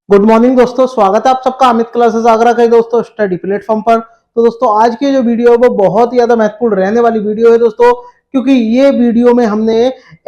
Good morning दोस्तों, स्वागत है आप सबका अमित क्लासेस आगरा के दोस्तों स्टडी प्लेटफॉर्म पर। तो दोस्तों आज की जो वीडियो है वो बहुत ही ज्यादा महत्वपूर्ण रहने वाली वीडियो है दोस्तों, क्योंकि ये वीडियो में हमने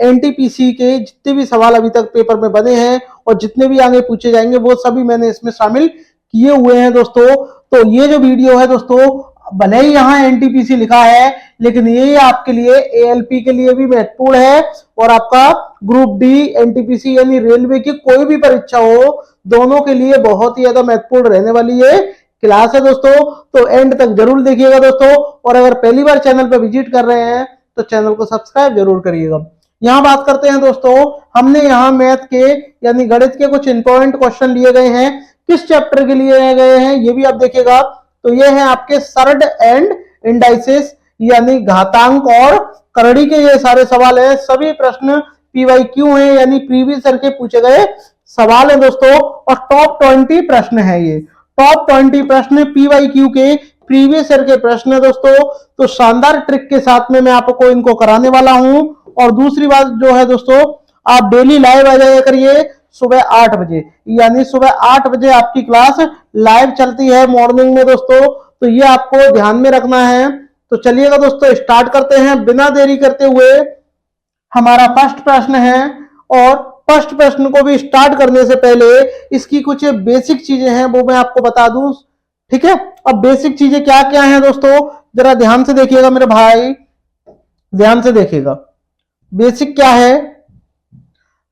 एनटीपीसी के जितने भी सवाल अभी तक पेपर में बने हैं और जितने भी आगे पूछे जाएंगे वो सभी मैंने इसमें शामिल किए हुए हैं दोस्तों। तो ये जो वीडियो है दोस्तों, भले ही यहाँ एनटीपीसी लिखा है लेकिन ये आपके लिए एएलपी के लिए भी महत्वपूर्ण है और आपका ग्रुप डी एनटीपीसी यानी रेलवे की कोई भी परीक्षा हो दोनों के लिए बहुत ही ज्यादा महत्वपूर्ण रहने वाली ये क्लास है दोस्तों। तो एंड तक जरूर देखिएगा दोस्तों, और अगर पहली बार चैनल पर विजिट कर रहे हैं तो चैनल को सब्सक्राइब जरूर करिएगा। यहाँ बात करते हैं दोस्तों, हमने यहाँ मैथ के यानी गणित के कुछ इंपॉर्टेंट क्वेश्चन लिए गए हैं। किस चैप्टर के लिए गए हैं ये भी आप देखिएगा। तो ये है आपके सर्ड एंड इंडाइसेस यानी घातांक और करड़ी के ये सारे सवाल है। सभी प्रश्न पीवाईक्यू है यानी प्रीवियस ईयर के पूछे गए सवाल है दोस्तों, और टॉप 20 प्रश्न है। ये टॉप 20 प्रश्न पीवाईक्यू के प्रीवियस ईयर के प्रश्न है दोस्तों। तो शानदार ट्रिक के साथ में मैं आपको इनको कराने वाला हूं। और दूसरी बात जो है दोस्तों, आप डेली लाइव आ जाया करिए सुबह 8 बजे, यानी सुबह 8 बजे आपकी क्लास लाइव चलती है मॉर्निंग में दोस्तों। तो ये आपको ध्यान में रखना है। तो चलिएगा दोस्तों, स्टार्ट करते हैं बिना देरी करते हुए। हमारा फर्स्ट प्रश्न है, और फर्स्ट प्रश्न को भी स्टार्ट करने से पहले इसकी कुछ बेसिक चीजें हैं वो मैं आपको बता दूं, ठीक है। अब बेसिक चीजें क्या क्या हैं दोस्तों, जरा ध्यान से देखिएगा मेरे भाई, ध्यान से देखिएगा। बेसिक क्या है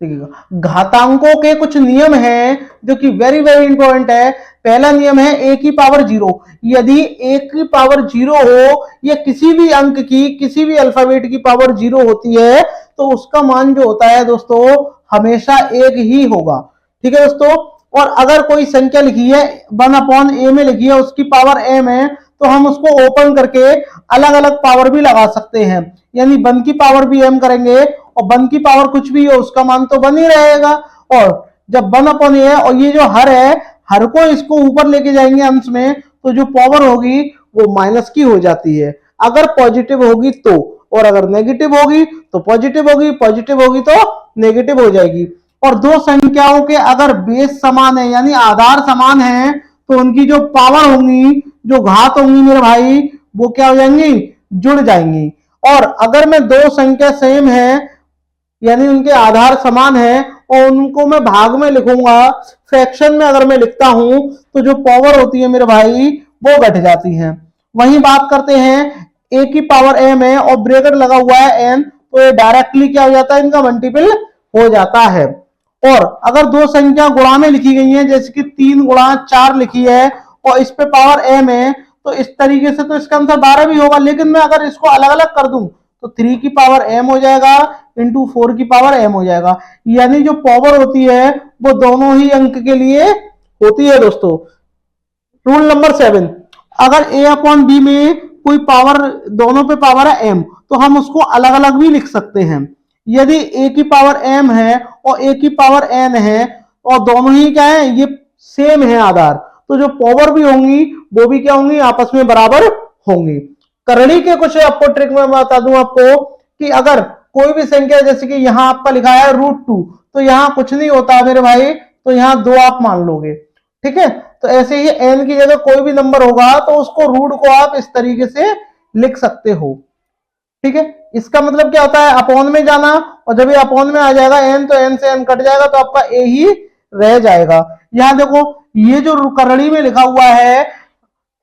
देखिएगा, घातांकों के कुछ नियम हैं जो कि वेरी वेरी इंपॉर्टेंट है। पहला नियम है ए की पावर 0। यदि ए की पावर 0 हो या किसी भी अंक की किसी भी अल्फाबेट की पावर 0 होती है तो उसका मान जो होता है दोस्तों हमेशा 1 ही होगा, ठीक है दोस्तों। और अगर कोई संख्या लिखी है 1/a में लिखी है, उसकी पावर m है, तो हम उसको ओपन करके अलग अलग पावर भी लगा सकते हैं, यानी 1 की पावर भी m करेंगे और 1 की पावर कुछ भी हो उसका मान तो 1 ही रहेगा। और जब 1/a है और ये जो हर है, हर को इसको ऊपर लेके जाएंगे अंश में, तो जो पावर होगी वो माइनस की हो जाती है अगर पॉजिटिव होगी तो, और अगर नेगेटिव होगी तो पॉजिटिव होगी, पॉजिटिव होगी तो नेगेटिव हो जाएगी। और दो संख्याओं के अगर बेस समान है यानी आधार समान है तो उनकी जो पावर होंगी, जो घात होंगी मेरे भाई, वो क्या हो जाएंगी, जुड़ जाएंगी। और अगर मैं दो संख्या सेम है यानी उनके आधार समान है और उनको मैं भाग में लिखूंगा, फ्रैक्शन में अगर मैं लिखता हूं तो जो पावर होती है मेरे भाई वो घट जाती है। वहीं बात करते हैं ए की पावर m है और ब्रैकेट लगा हुआ है n, तो ये डायरेक्टली क्या हो जाता है, इनका मल्टीपल हो जाता है। और अगर दो संख्या गुणा में लिखी गई है, जैसे कि 3 गुणा 4 लिखी है और इस पे पावर m है, तो इस तरीके से तो इसका आंसर 12 भी होगा। लेकिन मैं अगर इसको अलग अलग कर दूं तो 3 की पावर m हो जाएगा इंटू 4 की पावर m हो जाएगा, यानी जो पावर होती है वो दोनों ही अंक के लिए होती है दोस्तों। रूल नंबर 7, अगर a/b में कोई पावर, दोनों पे पावर है m, तो हम उसको अलग अलग भी लिख सकते हैं। यदि a की पावर m है और a की पावर n है और दोनों ही क्या है, ये सेम है आधार, तो जो पावर भी होंगी वो भी क्या होंगी, आपस में बराबर होंगी। करड़ी के कुछ आपको ट्रिक में बता दूं आपको कि अगर कोई भी संख्या, जैसे कि यहाँ आपका लिखा है √2, तो यहाँ कुछ नहीं होता मेरे भाई, तो यहाँ 2 आप मान लोगे, ठीक है। तो ऐसे ही n की जगह कोई भी नंबर होगा तो उसको रूट को आप इस तरीके से लिख सकते हो, ठीक है। इसका मतलब क्या होता है, अपॉन में जाना, और जब ये अपॉन में आ जाएगा n तो n से n कट जाएगा तो आपका a ही रह जाएगा। यहां देखो ये जो करड़ी में लिखा हुआ है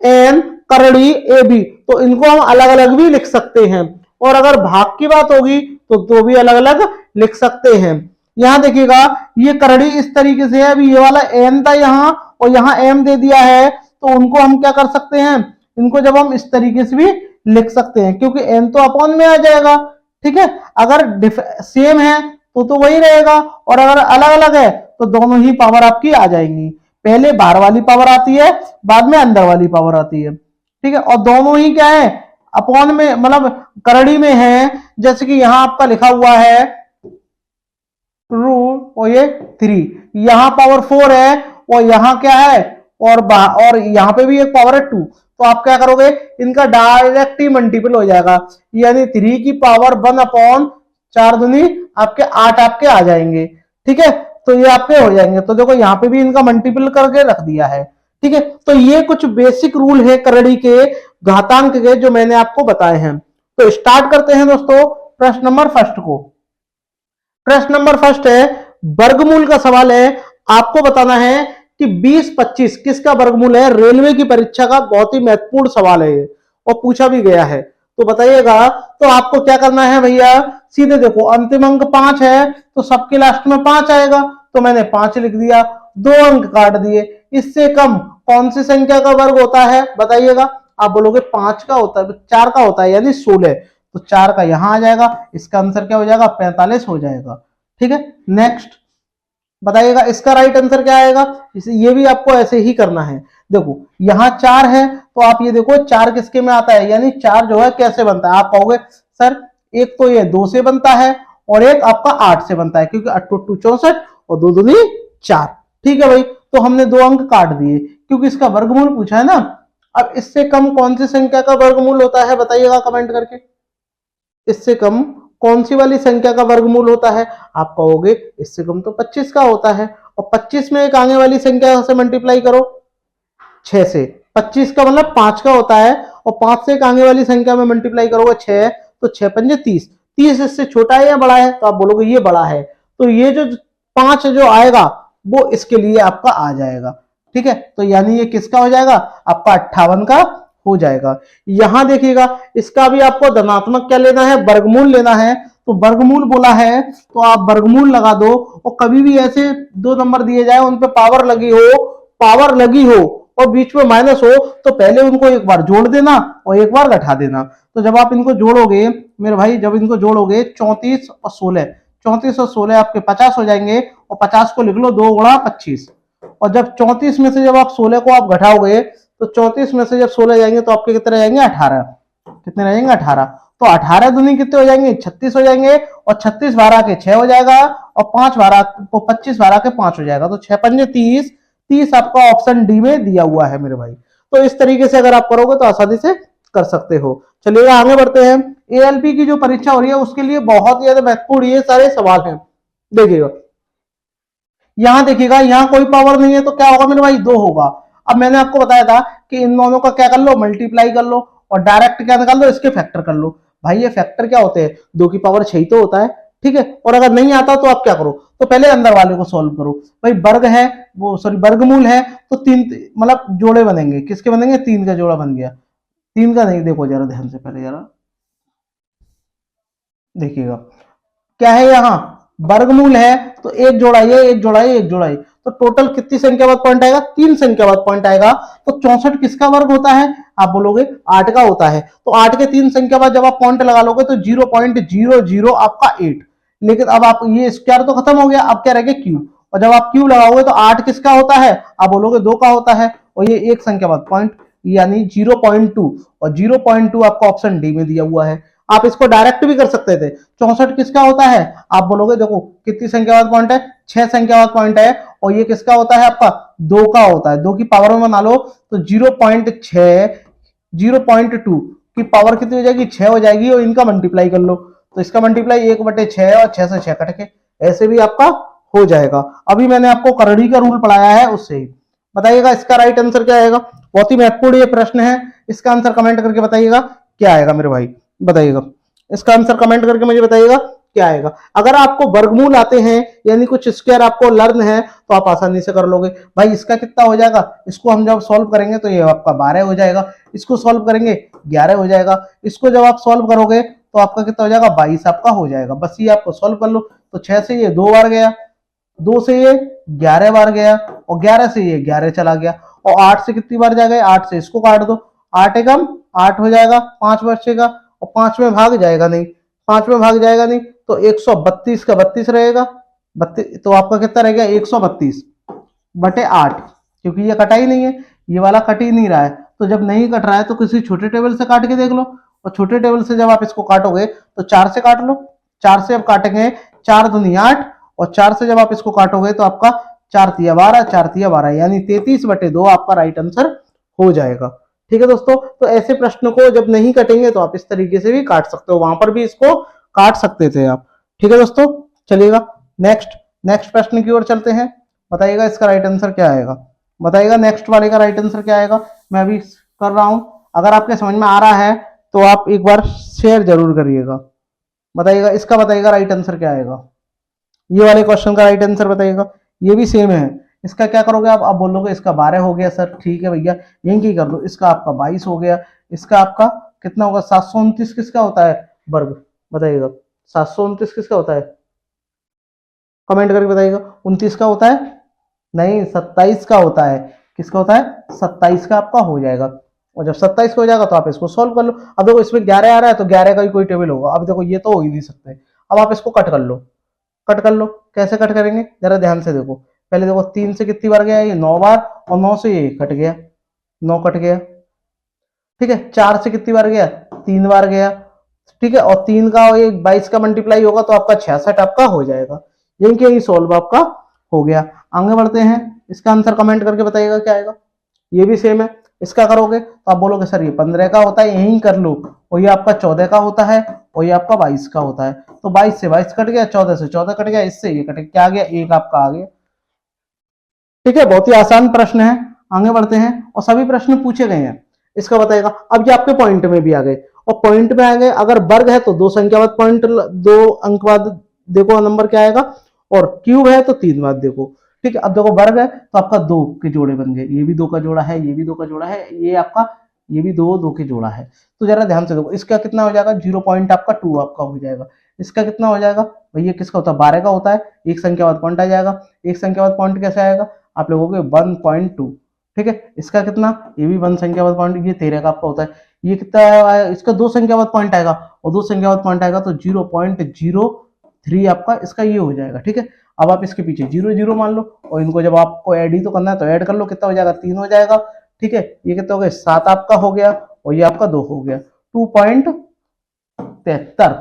n करड़ी ab, तो इनको हम अलग अलग भी लिख सकते हैं। और अगर भाग की बात होगी तो दो भी अलग अलग लिख सकते हैं। यहां देखिएगा ये करड़ी इस तरीके से है, अभी ये वाला n था यहाँ और यहाँ m दे दिया है, तो उनको हम क्या कर सकते हैं, इनको जब हम इस तरीके से भी लिख सकते हैं क्योंकि n तो अपॉन में आ जाएगा, ठीक है। अगर सेम है तो वही रहेगा, और अगर अलग अलग है तो दोनों ही पावर आपकी आ जाएंगी। पहले बाहर वाली पावर आती है, बाद में अंदर वाली पावर आती है, ठीक है। और दोनों ही क्या है, अपॉन में, मतलब करड़ी में है। जैसे कि यहाँ आपका लिखा हुआ है रूट और ये 3, यहाँ पावर 4 है और यहाँ क्या है, और यहाँ पे भी एक पावर है 2, तो आप क्या करोगे, इनका डायरेक्ट ही मल्टीपल हो जाएगा, यानी 3 की पावर 1/4 दूनी आपके 8 आपके आ जाएंगे, ठीक है। तो ये आपके हो जाएंगे। तो देखो यहाँ पे भी इनका मल्टीपल करके रख दिया है, ठीक है। तो ये कुछ बेसिक रूल है करड़ी के घातांक के जो मैंने आपको बताए हैं। तो स्टार्ट करते हैं दोस्तों प्रश्न नंबर फर्स्ट को। प्रश्न नंबर फर्स्ट है, वर्गमूल का सवाल है। आपको बताना है कि 20-25 किसका वर्गमूल है। रेलवे की परीक्षा का बहुत ही महत्वपूर्ण सवाल है ये, और पूछा भी गया है। तो बताइएगा। तो आपको क्या करना है भैया, सीधे देखो अंतिम अंक 5 है तो सबके लास्ट में 5 आएगा, तो मैंने 5 लिख दिया, 2 अंक काट दिए। इससे कम कौन सी संख्या का वर्ग होता है बताइएगा। आप बोलोगे 5 का होता है, 4 का होता है यानी 16, तो 4 का यहां आ जाएगा। इसका आंसर क्या हो जाएगा, 45 हो जाएगा, ठीक है। नेक्स्ट बताइएगा इसका राइट आंसर क्या आएगा। ये भी आपको ऐसे ही करना है। देखो यहां 4 है तो आप ये देखो 4 किसके में आता है, यानी 4 जो है कैसे बनता है। आप कहोगे सर एक तो ये 2 से बनता है और एक आपका 8 से बनता है, क्योंकि 8 2 64 और 2 दूनी 4, ठीक है भाई। तो हमने 2 अंक काट दिए क्योंकि इसका वर्गमूल पूछा है ना। अब इससे कम कौन सी संख्या का वर्गमूल होता है बताइएगा कमेंट करके। इससे कम कौन सी वाली संख्या का वर्गमूल होता है। आप कहोगे इससे कम तो 25 का होता है, और 25 में एक आगे वाली संख्या से मल्टीप्लाई करो 6 से। 25 का मतलब 5 का होता है, और 5 से एक आगे वाली संख्या में मल्टीप्लाई करोगे 6, तो 6 पंजे 30। 30 इससे छोटा है या बड़ा है, तो आप बोलोगे ये बड़ा है। तो ये जो 5 जो आएगा वो इसके लिए आपका आ जाएगा, ठीक है। तो यानी ये किसका हो जाएगा, आपका 58 का हो जाएगा। यहां देखिएगा इसका भी आपको धनात्मक क्या लेना है, वर्गमूल लेना है। तो वर्गमूल बोला है तो आप वर्गमूल लगा दो, और कभी भी ऐसे 2 नंबर दिए जाए उन पे पावर लगी हो और बीच में माइनस हो, तो पहले उनको एक बार जोड़ देना और एक बार घटा देना। तो जब आप इनको जोड़ोगे मेरे भाई, जब इनको जोड़ोगे 34 और 16, 34 और 16 आपके 50 हो जाएंगे, और 50 को लिख लो 2 गुणा 25। और जब 34 में से जब आप 16 को आप घटाओगे, तो 34 में से जब 16 जाएंगे तो आपके कितने रहेंगे 18। कितने रहेंगे 18। तो 18 दूनी कितने हो जाएंगे 36 हो जाएंगे, और 36 12 के 6 हो जाएगा, और 5 12 को 25 12 के 5 हो जाएगा। तो 6 पंजे 30, 30 आपका ऑप्शन डी में दिया हुआ है मेरे भाई। तो इस तरीके से अगर आप करोगे तो आसानी से कर सकते हो। चलिए आगे बढ़ते हैं। एएलपी की जो परीक्षा हो रही है उसके लिए बहुत ज्यादा महत्वपूर्ण ये सारे सवाल हैं। देखिएगा यहां देखिएगा, यहां कोई पावर नहीं है तो क्या होगा मेरे भाई, 2 होगा। अब मैंने आपको बताया था कि इन दोनों का क्या कर लो, मल्टीप्लाई कर लो, और डायरेक्ट क्या निकाल लो, इसके फैक्टर कर लो। भाई ये फैक्टर क्या होते हैं, 2 की पावर 6 तो होता है, ठीक है। और अगर नहीं आता तो आप क्या करो, तो पहले अंदर वाले को सॉल्व करो। भाई वर्ग है वो, सॉरी वर्गमूल है, तो 3 मतलब जोड़े बनेंगे, किसके बनेंगे, 3 का जोड़ा बन गया। 3 का नहीं, देखो जरा ध्यान से पहले जरा देखिएगा क्या है, यहाँ वर्गमूल है तो एक जोड़ा ये, एक जोड़ा ये, एक जोड़ा ये, तो टोटल कितनी संख्यावाद पॉइंट आएगा, 3 संख्यावाद पॉइंट आएगा। तो 64 किसका वर्ग होता है, आप बोलोगे 8 का होता है। तो 8 के 3 संख्यावाद जब आप पॉइंट लगा लोगे तो 0.00 आपका 8। लेकिन अब आप ये स्क्वायर तो खत्म हो गया, अब क्या रहेगा क्यूब, और जब आप क्यूब लगाओगे तो 8 किसका होता है, आप बोलोगे 2 का होता है, और ये एक संख्यावाद पॉइंट यानी 0.2, और 0.2 आपका ऑप्शन डी में दिया हुआ है। आप इसको डायरेक्ट भी कर सकते थे। 64 किसका होता है, आप बोलोगे देखो कितनी संख्यावाद पॉइंट है, 6 संख्यावाद पॉइंट है, और ये किसका होता है आपका 2 का होता है। 2 की पावर में बना लो तो 0.6 0.2 की पावर कितनी हो जाएगी, 6 हो जाएगी, और इनका मल्टीप्लाई कर लो, तो इसका मल्टीप्लाई 1/6 और 6 से 6 कट के ऐसे भी आपका हो जाएगा। अभी मैंने आपको करड़ी का रूल पढ़ाया है उससे ही। बताइएगा इसका राइट आंसर क्या आएगा। बहुत ही महत्वपूर्ण ये प्रश्न है, इसका आंसर कमेंट करके बताइएगा क्या आएगा मेरे भाई। बताइएगा इसका आंसर कमेंट करके मुझे बताइएगा क्या आएगा। अगर आपको वर्गमूल आते हैं यानी कुछ स्क्वायर आपको लर्न है तो आप आसानी से कर लोगे। भाई इसका कितना हो जाएगा, इसको हम जब सॉल्व करेंगे तो ये आपका 12 हो जाएगा, इसको सॉल्व करेंगे 11 हो जाएगा, इसको जब आप सॉल्व करोगे तो आपका कितना हो जाएगा 22 आपका हो जाएगा। बस ये आपको सॉल्व कर लो। तो 6 से ये 2 बार गया, 2 से ये 11 बार गया, और 11 से ये 11 चला गया, और 8 से कितनी बार जाएगा, 8 से इसको काट दो, 8 एकम 8 हो जाएगा, 5 बचेगा, और 5 में भाग जाएगा नहीं, 5 में भाग जाएगा नहीं, तो 132 का 32 रहेगा, 32 तो आपका कितना रहेगा 132/8, क्योंकि ये कटा ही नहीं है, ये वाला कट ही नहीं रहा है। तो जब नहीं कट रहा है तो किसी छोटे टेबल से काट के देख लो, और छोटे टेबल से जब आप इसको काटोगे तो 4 से काट लो, 4 से अब काटेंगे 4 दूनी 8, और 4 से जब आप इसको काटोगे तो आपका 4 तिया 12, 4 तिया 12 यानी 33/2 आपका राइट आंसर हो जाएगा। ठीक है दोस्तों, तो ऐसे प्रश्न को जब नहीं कटेंगे तो आप इस तरीके से भी काट सकते हो, वहां पर भी इसको काट सकते थे आप। ठीक है दोस्तों, चलिएगा नेक्स्ट नेक्स्ट प्रश्न की ओर चलते हैं। बताइएगा इसका राइट आंसर क्या आएगा। बताइएगा नेक्स्ट वाले का राइट आंसर क्या आएगा। मैं अभी कर रहा हूं, अगर आपके समझ में आ रहा है तो आप एक बार शेयर जरूर करिएगा। बताइएगा इसका, बताइएगा राइट आंसर क्या आएगा। ये वाले क्वेश्चन का राइट आंसर बताइएगा। ये भी सेम है। इसका क्या करोगे आप बोलोगे इसका 12 हो गया सर, ठीक है भैया यहीं की कर दो। इसका आपका 22 हो गया। इसका आपका कितना होगा, 729 किसका होता है वर्ग। बताइएगा 729 किसका होता है, कमेंट करके बताइएगा। 29 का होता है, नहीं 27 का होता है। किसका होता है, 27 का आपका हो जाएगा। और जब 27 का हो जाएगा तो आप इसको सॉल्व कर लो। अब देखो इसमें 11 आ रहा है तो 11 का ही कोई टेबल होगा। अब देखो ये तो हो ही नहीं सकते। अब आप इसको कट कर लो, कट कर लो। कैसे कट करेंगे जरा ध्यान से देखो। पहले देखो 3 से कितनी बार गया, ये 9 बार, और 9 से ये कट गया, 9 कट गया। ठीक है, 4 से कितनी बार गया, 3 बार गया। ठीक है, और 3 का और 22 का मल्टीप्लाई होगा तो आपका 66 आपका हो जाएगा। यही कि यही सोल्व आपका हो गया। आगे बढ़ते हैं, इसका आंसर कमेंट करके बताइएगा क्या आएगा। ये भी सेम है। इसका करोगे तो आप बोलोगे सर ये 15 का होता है, यही कर लो। और ये आपका 14 का होता है, और ये आपका 22 का होता है। तो 22 से 22 कट गया, 14 से 14 कट गया, इससे ये कट गया, क्या आ गया, एक आपका आ गया। ठीक है, बहुत ही आसान प्रश्न है। आगे बढ़ते हैं, और सभी प्रश्न पूछे गए हैं। इसका बताएगा। अब ये आपके पॉइंट में भी आ गए, और पॉइंट में आ गए। अगर वर्ग है तो 2 संख्या बाद पॉइंट, 2 अंक बाद देखो नंबर क्या आएगा, और क्यूब है तो 3 बाद देखो। ठीक है, अब देखो वर्ग है तो आपका 2 के जोड़े बन गए, ये भी 2 का जोड़ा है, ये भी 2 का जोड़ा है, ये आपका ये भी 2 के जोड़ा है। तो जरा ध्यान से देखो, इसका कितना हो जाएगा, 0 पॉइंट आपका 2 आपका हो जाएगा। इसका कितना हो जाएगा भैया, किसका होता है, 12 का होता है। एक संख्या बाद पॉइंट आ जाएगा। एक संख्या बाद पॉइंट कैसे आएगा, आप लोगों के 1.2। ठीक है, इसका कितना, ये भी 1 संख्या बाद पॉइंट, ये 13 का आपका होता है। ये कितना है, इसका 2 संख्या बाद पॉइंट आएगा, और 2 संख्या बाद पॉइंट आएगा तो 0.03 आपका इसका ये हो जाएगा। ठीक है, अब आप इसके पीछे 0 0 मान लो, और इनको जब आपको ऐड ही तो करना है तो ऐड कर लो। कितना हो जाएगा, 3 हो जाएगा। ठीक है, ये कितना हो गया, 7 आपका हो गया, और ये आपका 2 हो गया, 2.73।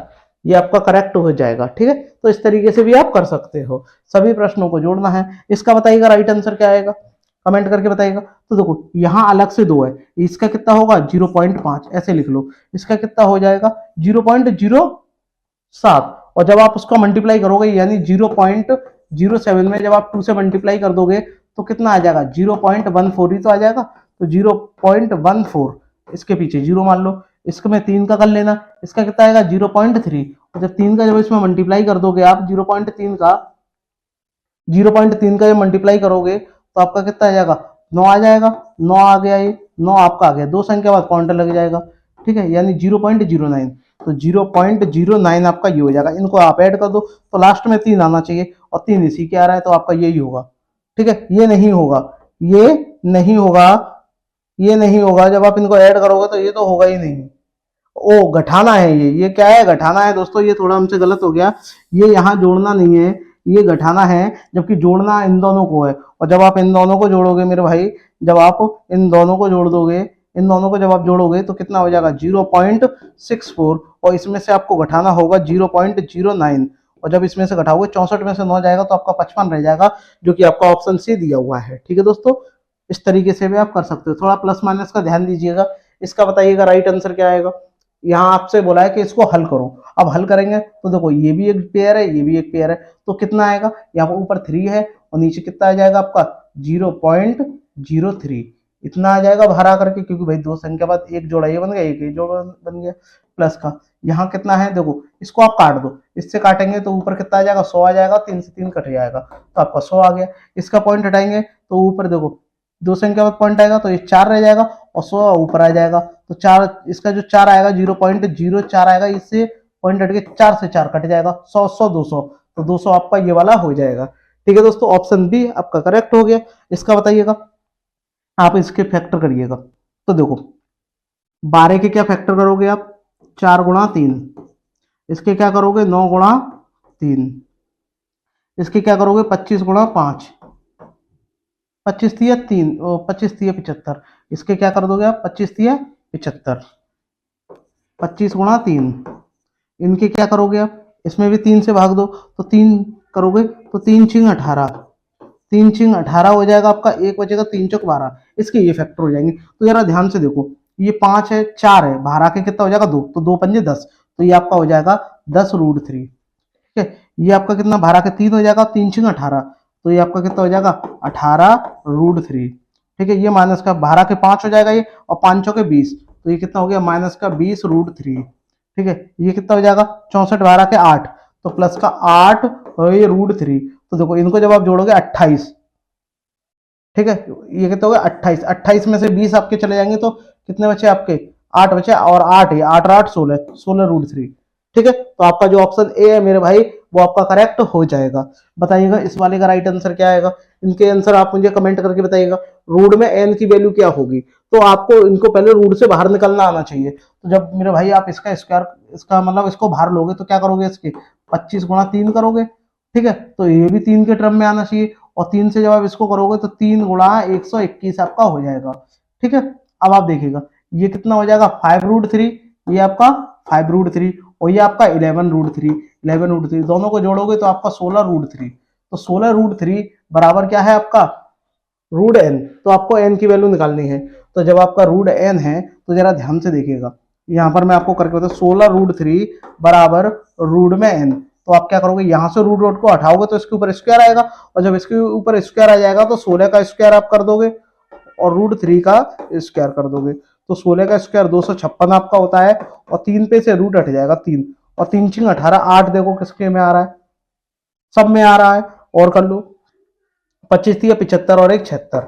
ये आपका करेक्ट हो जाएगा। ठीक है, तो इस तरीके से भी आप कर सकते हो। सभी प्रश्नों को जोड़ना है। इसका बताइएगा राइट आंसर क्या आएगा, कमेंट करके बताइएगा। तो देखो यहाँ अलग से 2 है, इसका कितना होगा 0.5, ऐसे लिख लो। इसका कितना हो जाएगा 0.07, और जब आप उसका मल्टीप्लाई करोगे यानी 0.07 में जब आप 2 से मल्टीप्लाई कर दोगे तो कितना आ जाएगा, 0.14 ही तो आ जाएगा। तो 0.14, इसके पीछे 0 मान लो। इसको में 3 का कर लेना, इसका कितना आएगा 0.3। और जब 3 का जब इसमें मल्टीप्लाई कर दोगे आप 0.3 का, 0.3 का जब मल्टीप्लाई करोगे तो आपका कितना आ जाएगा, 9 आ जाएगा। 9 आ गया, ये 9 आपका आ गया। 2 संख्या बाद पॉइंट लग जाएगा। ठीक है, यानी 0.09। तो 0.09 आपका ये हो जाएगा। इनको आप ऐड कर दो तो लास्ट में 3 आना चाहिए, और 3 इसी के आ रहा है तो आपका यही होगा। ठीक है, ये नहीं होगा, ये नहीं होगा, ये नहीं होगा। जब आप इनको ऐड करोगे तो ये तो होगा ही नहीं। ओ घटाना है, ये क्या है, घटाना है दोस्तों। ये थोड़ा हमसे गलत हो गया, ये यहाँ जोड़ना नहीं है, ये घटाना है। जबकि जोड़ना इन दोनों को है, और जब आप इन दोनों को जोड़ोगे मेरे भाई, जब आप इन दोनों को जोड़ दोगे, इन दोनों को जब आप जोड़ोगे तो कितना हो जाएगा 0.64, और इसमें से आपको घटाना होगा 0.09। और जब इसमें से घटाओगे 64 में से 9 जाएगा तो आपका 55 रह जाएगा, जो कि आपका ऑप्शन सी दिया हुआ है। ठीक है दोस्तों, इस तरीके से भी आप कर सकते हो। थोड़ा प्लस माइनस का ध्यान दीजिएगा। इसका बताइएगा राइट आंसर क्या आएगा। यहाँ आपसे बोला है कि इसको हल करो। अब हल करेंगे तो देखो ये भी एक पेयर है, ये भी एक पेयर है, तो कितना आएगा, यहाँ पर ऊपर 3 है और नीचे कितना आ जाएगा आपका 0.03। इतना आ जाएगा भरा करके, क्योंकि भाई 2 संख्या बाद एक जोड़ा ये बन गया, एक जोड़ा बन गया प्लस का। यहाँ कितना है देखो, इसको आप काट दो, इससे काटेंगे तो ऊपर कितना आ जाएगा 100 आ जाएगा। 3 से 3 कट जाएगा तो आपका 100 आ गया। इसका पॉइंट हटाएंगे तो ऊपर देखो 2 संख्या बाद पॉइंट आएगा तो ये 4 रह जाएगा, और 100 ऊपर आ जाएगा। तो 4, इसका जो 4 आएगा 0.04 आएगा, इससे पॉइंट हट के 4 से 4 कट जाएगा, 100 100 200, तो 200 आपका ये वाला हो जाएगा। ठीक है दोस्तों, ऑप्शन बी आपका करेक्ट हो गया। इसका बताइएगा, आप इसके फैक्टर करिएगा। तो देखो 12 के क्या फैक्टर करोगे आप, 4 गुणा 3। इसके क्या करोगे 9 गुणा 3। इसके क्या करोगे 25 गुणा 5। 25 तिया 3, 25 तिया 75। इसके क्या कर दोगे आप 25 तिया 75। 25 गुणा 3। इनके क्या करोगे आप, इसमें भी 3 से भाग दो, तो 3 करोगे तो 3 छिंग 18। 3 छिंग 18 हो जाएगा आपका, एक बचेगा 3 चौक 12। इसके ये फैक्टर हो जाएंगे। तो जरा ध्यान से देखो, ये 5 है, 4 है, 12 के कितना हो जाएगा 2, तो 2 पंजे 10, तो ये आपका हो जाएगा 10√3। ठीक है, ये आपका कितना 12 के 3 हो जाएगा, 3 6 18, तो ये आपका कितना हो जाएगा 18√3। ठीक है, ये माइनस का 12 के 5 हो जाएगा ये, और 5 के 20, तो ये कितना हो गया माइनस का 20√3। ठीक है, ये कितना हो जाएगा 64 12 के 8, तो प्लस का 8 और ये √3, तो देखो इनको जब आप जोड़ोगे 28। ठीक है, ये कितना हो गया 28, 28 में से 20 आपके चले जाएंगे तो कितने बचे आपके 8 बचे, और 8 है 8 8 16, 16√3। ठीक है, तो आपका जो ऑप्शन ए है मेरे भाई वो आपका करेक्ट हो जाएगा। बताइएगा इस वाले का राइट आंसर क्या आएगा, इनके आंसर आप मुझे कमेंट करके बताइएगा। रूट में एन की वैल्यू क्या होगी, तो आपको इनको पहले रूट से बाहर निकलना आना चाहिए। तो जब मेरे भाई आप इसका स्क्वायर, इसका मतलब इसको बाहर लोगे तो क्या करोगे, इसके 25 गुणा 3 करोगे। ठीक है, तो ये भी 3 के टर्म में आना चाहिए, और 3 से जब आप इसको करोगे तो 3 गुणा 121 आपका हो जाएगा। ठीक है, अब आप देखिएगा ये कितना हो जाएगा 5√3, ये आपका 5√3, और ये आपका 11√3, 11√3 दोनों को जोड़ोगे तो आपका 16√3। तो 16√3 बराबर क्या है आपका रूट एन, तो आपको एन की वैल्यू निकालनी है। तो जब आपका रूट एन है तो जरा ध्यान से देखिएगा, यहां पर मैं आपको करके बताऊं 16√3 बराबर रूट में एन, तो आप क्या करोगे यहां से रूट रूट को हटाओगे तो इसके ऊपर स्क्वायर आएगा, और जब इसके ऊपर स्क्वायर आ जाएगा तो 16 का स्क्वायर आप कर दोगे और √3 का स्क्वायर कर दोगे, तो 16 का स्क्वायर 256 आपका होता है, और 3 पे से रूट हट जाएगा 3, और 3 6 18, 8 देखो किसके में आ रहा है, सब में आ रहा है, और कर लो 25 थी 75 और एक 76,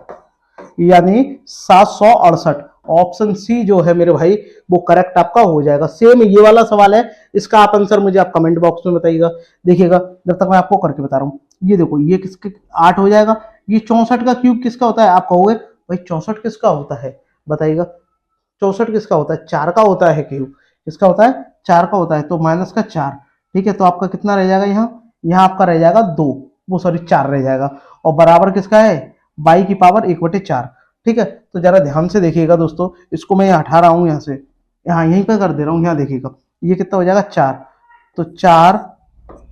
यानी 768। ऑप्शन सी जो है मेरे भाई वो करेक्ट आपका हो जाएगा। सेम ये वाला सवाल है, इसका आप आंसर मुझे आप कमेंट बॉक्स में बताइएगा। देखिएगा जब तक मैं आपको करके बता रहा हूँ, ये देखो ये किसके 8 हो जाएगा, ये 64 का क्यूब किसका होता है, आप कहोगे भाई 64 किसका होता है, बताइएगा 64 किसका होता है, 4 का होता है क्यूब, किसका होता है 4 का होता है, तो माइनस का 4। ठीक है, तो आपका कितना रह जाएगा यहाँ आपका रह जाएगा 2, वो सॉरी 4 रह जाएगा, और बराबर किसका है बाई की पावर 1/4। ठीक है, तो जरा ध्यान से देखिएगा दोस्तों, इसको मैं यहाँ हटा रहा हूँ, यहाँ से यहाँ यहीं पे कर दे रहा हूँ, यहाँ देखिएगा ये कितना हो जाएगा 4, तो 4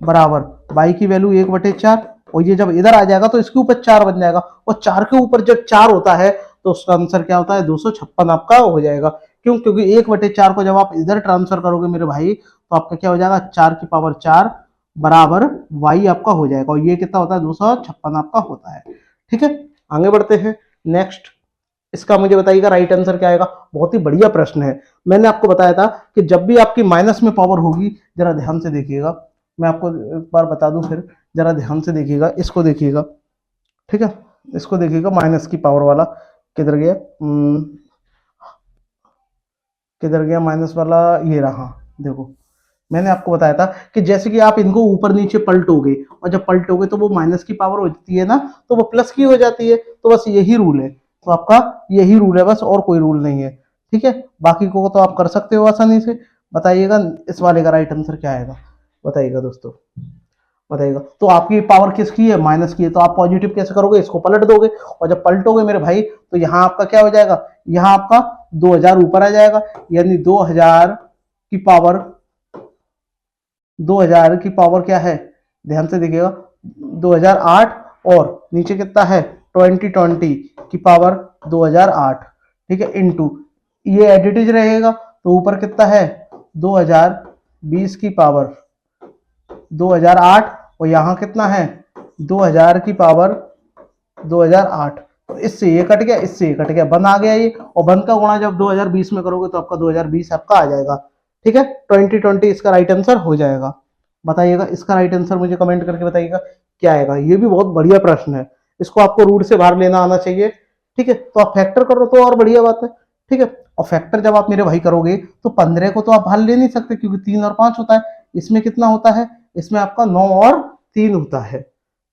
बराबर बाई की वैल्यू 1/4, और ये जब इधर आ जाएगा तो इसके ऊपर 4 बन जाएगा, और 4 के ऊपर जब 4 होता है तो उसका आंसर क्या होता है 256 आपका हो जाएगा। क्यों, क्योंकि 1/4 को जब आप इधर ट्रांसफर करोगे मेरे भाई तो आपका क्या हो जाएगा 4 की पावर 4 बराबर वाई आपका हो जाएगा, और ये कितना होता है 256 आपका होता है। ठीक है, आगे बढ़ते हैं नेक्स्ट, इसका मुझे बताइएगा राइट आंसर क्या आएगा। बहुत ही बढ़िया प्रश्न है, मैंने आपको बताया था कि जब भी आपकी माइनस में पावर होगी, जरा ध्यान से देखिएगा, मैं आपको एक बार बता दूं, फिर जरा ध्यान से देखिएगा, इसको देखिएगा। ठीक है, इसको देखिएगा माइनस की पावर वाला किधर गया, किधर गया माइनस वाला, ये रहा। देखो मैंने आपको बताया था कि जैसे कि आप इनको ऊपर नीचे पलटोगे, और जब पलटोगे तो वो माइनस की पावर हो जाती है ना, तो वो प्लस की हो जाती है, तो बस यही रूल है, तो आपका यही रूल है बस, और कोई रूल नहीं है। ठीक है, बाकी को तो आप कर सकते हो आसानी से। बताइएगा इस वाले का राइट आंसर क्या आएगा, बताइएगा दोस्तों, बताइएगा। तो आपकी पावर किसकी है माइनस की है, तो आप पॉजिटिव कैसे करोगे, इसको पलट दोगे, और जब पलटोगे मेरे भाई तो यहाँ आपका क्या हो जाएगा, यहाँ आपका 2000 ऊपर आ जाएगा, यानी 2000 की पावर क्या है, ध्यान से देखिएगा 2008, और नीचे कितना है 2020 की पावर 2008। ठीक है, इनटू ये एडिटिव रहेगा, तो ऊपर कितना है 2020 की पावर 2008, और यहाँ कितना है 2000 की पावर 2008, तो इससे ये कट गया, इससे ये कट गया, बन आ गया ये, और बन का गुणा जब 2020 में करोगे तो आपका 2020 आपका आ जाएगा। ठीक है, 2020 इसका राइट आंसर हो जाएगा। बताइएगा इसका राइट आंसर मुझे कमेंट करके बताइएगा क्या आएगा। ये भी बहुत बढ़िया प्रश्न है, इसको आपको रूट से बाहर लेना आना चाहिए। ठीक है, तो आप फैक्टर करो तो और बढ़िया बात है। ठीक है, और फैक्टर जब आप मेरे भाई करोगे तो 15 को तो आप बाहर ले नहीं सकते, क्योंकि 3 और 5 होता है, इसमें कितना होता है, इसमें आपका 9 और 3 होता है।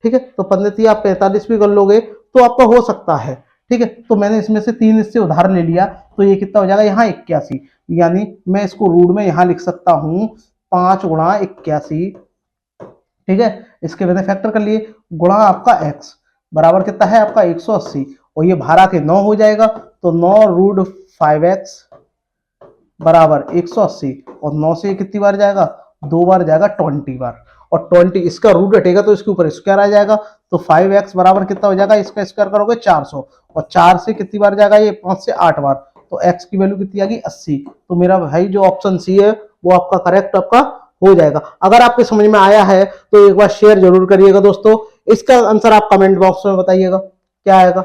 ठीक है, तो 15 आप 45 भी कर लोगे तो आपका हो सकता है। ठीक है, तो मैंने इसमें से 3 इससे उधार ले लिया, तो ये कितना हो जाएगा यहाँ 81, यानी मैं इसको रूट में यहाँ लिख सकता हूँ 5 गुणा 81। ठीक है, इसके मैंने फैक्टर कर लिए, गुणा आपका x बराबर कितना है आपका 180, और ये भारा के 9 हो जाएगा, तो 9√5x बराबर 180, और 9 से कितनी बार जाएगा 2 बार जाएगा 20 बार, और 20 इसका रूट हटेगा तो इसके ऊपर स्क्वायर आ जाएगा, तो 5x बराबर कितना हो जाएगा, इसका स्क्वायर करोगे 400, और 4 से कितनी बार जाएगा ये 5 से 8 बार, तो x की वैल्यू कितनी आ गई 80। तो मेरा भाई जो ऑप्शन सी है वो आपका करेक्ट आपका हो जाएगा। अगर आपके समझ में आया है तो एक बार शेयर जरूर करिएगा दोस्तों। इसका आंसर आप कमेंट बॉक्स में बताइएगा क्या आएगा,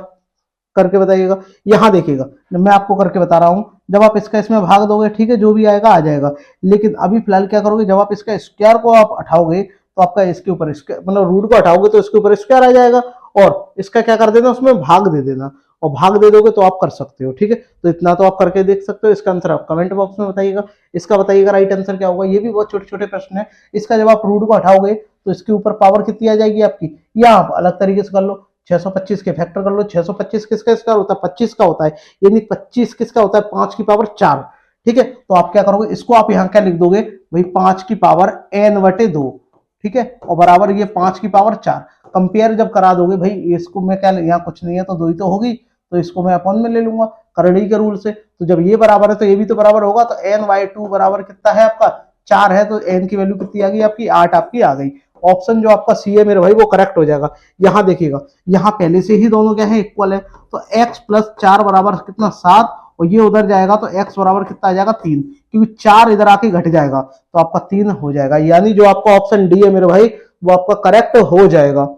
करके बताइएगा। यहां देखिएगा, मैं आपको करके बता रहा हूं, जब आप इसका इसमें भाग दोगे ठीक है, जो भी आएगा आ जाएगा। लेकिन अभी फिलहाल क्या करोगे, जब आप इसका स्क्वायर को आप हटाओगे तो आपका इसके ऊपर मतलब रूट को हटाओगे तो इसके ऊपर स्क्वायर आ जाएगा, और इसका क्या कर देना, उसमें भाग दे देना, और भाग दे दोगे तो आप कर सकते हो। ठीक है, तो इतना तो आप करके देख सकते हो। इसका आंसर आप कमेंट बॉक्स में बताइएगा। इसका बताइएगा राइट आंसर क्या होगा। ये भी बहुत छोटे छोटे प्रश्न है। इसका जब आप रूट को हटाओगे तो इसके ऊपर पावर कितनी आ जाएगी आपकी, या आप अलग तरीके से कर लो, 625 के फैक्टर कर लो। 625 किसका स्क्वायर होता है, 25 का होता है, यानी 25 किसका होता है, 5 की पावर 4। ठीक है, तो आप क्या करोगे, इसको आप यहाँ क्या लिख दोगे भाई, 5 की पावर n/2। ठीक है, और बराबर ये 5 की पावर 4। कंपेयर जब करा दोगे भाई, इसको मैं क्या, यहाँ कुछ नहीं है तो 2 ही तो होगी, तो इसको मैं अपॉन में ले लूंगा करड़ी के रूल से। तो जब ये बराबर है तो ये भी तो बराबर होगा, तो n/2 बराबर कितना है आपका, 4 है, तो n की वैल्यू कितनी आ गई आपकी, 8 आपकी आ गई। ऑप्शन जो आपका सी है मेरे भाई वो करेक्ट हो जाएगा। यहाँ देखिएगा, यहाँ पहले से ही दोनों क्या है, इक्वल है, तो x + 4 बराबर कितना, 7, और ये उधर जाएगा तो x बराबर कितना आ जाएगा, 3, क्योंकि 4 इधर आके घट जाएगा तो आपका 3 हो जाएगा। यानी जो आपका ऑप्शन डी है मेरे भाई वो आपका करेक्ट हो जाएगा।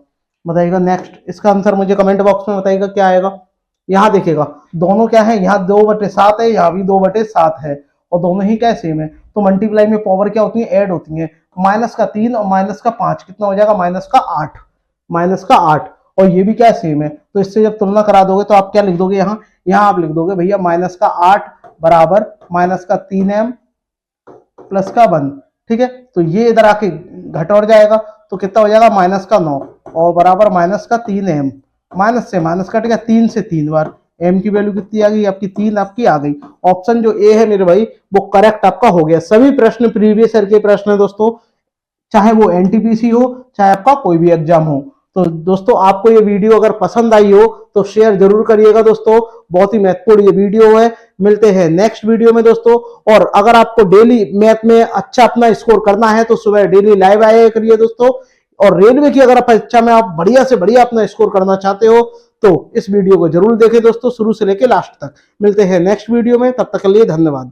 बताइएगा नेक्स्ट, इसका आंसर मुझे कमेंट बॉक्स में बताइएगा क्या आएगा। यहाँ देखिएगा, दोनों क्या है, यहाँ 2/7 है, यहाँ भी 2/7 है, और दोनों ही क्या सेम है, तो मल्टीप्लाई में पावर क्या होती है, ऐड होती है। -3 और -5 कितना हो जाएगा, -8, -8, और ये भी क्या सेम है। तो इससे जब तुलना करा दोगे तो आप क्या लिख दोगे, यहाँ आप लिख दोगे भैया -8 बराबर -3m + 1। ठीक है, तो ये इधर आके घट और जाएगा तो कितना हो जाएगा, -9 और बराबर -3m, माइनस से माइनस कट गया, 3 से 3 बार, m की वैल्यू कितनी आ गई आपकी, 3 आपकी आ गई। ऑप्शन जो ए है मेरे भाई वो करेक्ट आपका हो गया। सभी प्रश्न प्रीवियस ईयर के प्रश्न है दोस्तों, चाहे वो एनटीपीसी हो, चाहे आपका कोई भी एग्जाम हो। तो दोस्तों आपको ये वीडियो अगर पसंद आई हो तो शेयर जरूर करिएगा दोस्तों, बहुत ही महत्वपूर्ण ये वीडियो है। मिलते हैं नेक्स्ट वीडियो में दोस्तों। और अगर आपको डेली मैथ में अच्छा अपना स्कोर करना है तो सुबह डेली लाइव आया करिए दोस्तों। और रेलवे की अगर परीक्षा में आप बढ़िया से बढ़िया अपना स्कोर करना चाहते हो तो इस वीडियो को जरूर देखें दोस्तों, शुरू से लेकर लास्ट तक। मिलते हैं नेक्स्ट वीडियो में, तब तक के लिए धन्यवाद।